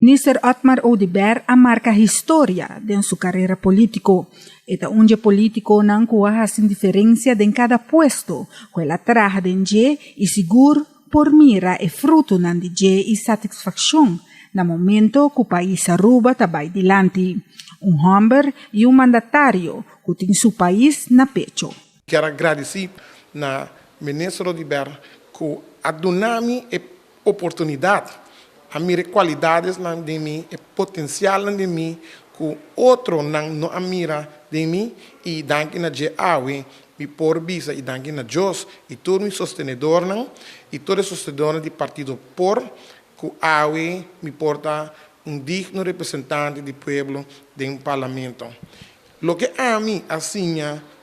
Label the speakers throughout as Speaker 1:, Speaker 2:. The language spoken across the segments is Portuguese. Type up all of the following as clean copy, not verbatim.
Speaker 1: Minister Otmar Oudibert marca história de sua carreira política. Eta onde político não coa sem diferença em cada puesto, que ela traja de e seguro por mira e fruto nan de e satisfação no momento que o país Aruba vai dilante. Homem e mandatário que tem seu país na pecho.
Speaker 2: Quero agradecer na ministro Oudibert que adonami a oportunidade, a minha qualidades de mim, o potencial de mim, que outro não admira de mim, e danke na Awe, me por bisa, e danke na Jos, e todo o sostenedor, e todo o sostenedor do partido por, que Awe me porta digno representante do povo do parlamento. Lo que a mim, assim,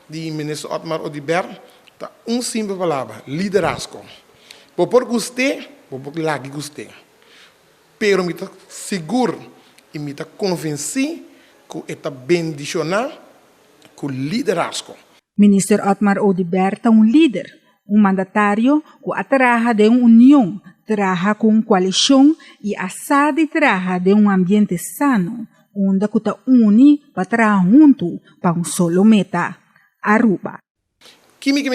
Speaker 2: de ministro Otmar Oudibert, tá simples palavra, liderazgo. Por gostei, por lagi gostei. Pero me está seguro e me está convencido que está bendicionado com liderazgo.
Speaker 1: Minister Otmar Oudibert é líder, mandatário que atraja de união, traja com coalição e assade traja de ambiente sano, onde que está une para trabalhar junto para solo meta, Aruba.
Speaker 2: Química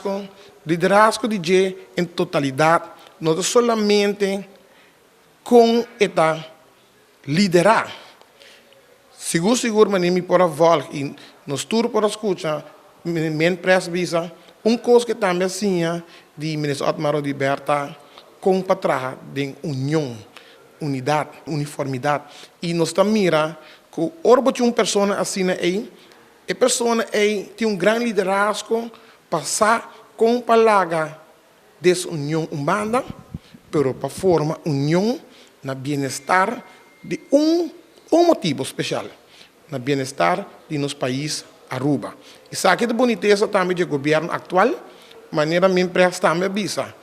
Speaker 2: com liderazgo de em totalidade, não somente com esta liderar. Seguro, mas nem me por avó e nos tudo por escutar, men presbisa, coisa que também assim de ministro Otmar Oudibert com para de união, unidade, uniformidade e nós também mira que orbo de pessoa assim aí, a pessoa aí tem grande liderazgo passar com palavra desunião humana, pero para formar união na bem-estar de motivo especial, na bem-estar de nosso país Aruba. E sabe que a boniteza também do governo atual, maneira me empresta também visa.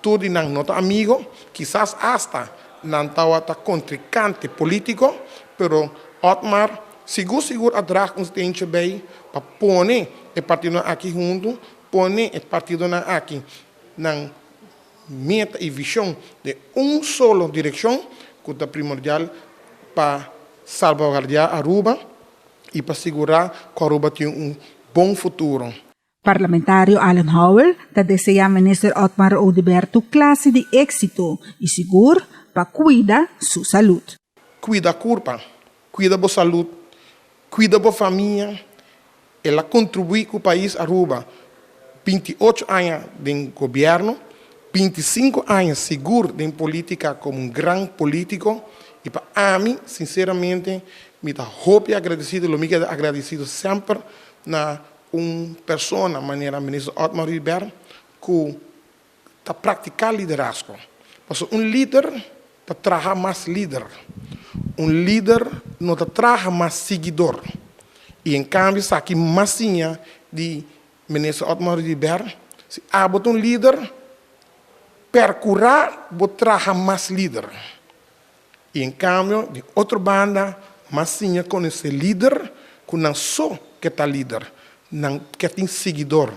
Speaker 2: Tudo não nosso amigo, quizás hasta não está contrincante político, pero Otmar seguro atrás constante bem para pôr o partido aqui junto, pôr o partido aqui na meta e visão de solo direção, que é primordial para salvaguardar Aruba e para assegurar que Aruba tem bom futuro.
Speaker 1: Parlamentário Alan Howell deseja ao ministro Otmar Oudibert classe de êxito e seguro para cuidar sua saúde.
Speaker 2: Cuida a curva, cuida da saúde, cuida da família. Ela contribui com o país Aruba. 28 anos de governo, 25 anos seguro de política como grande político. E para mim, sinceramente, me dá hope e agradecido, me quero agradecido sempre na pessoa, maneira ministro Otmar Oudibert, que está praticando liderazgo. Porque líder está trabalhar mais líder. Líder não está trabalhar mais seguidor. E em cambio, está aqui massinha de ministro Otmar Oudibert, se há líder, percurar, vou trabalhar mais líder. E em cambio, de outra banda, massinha com esse líder, que não só que está líder, não que tem seguidor.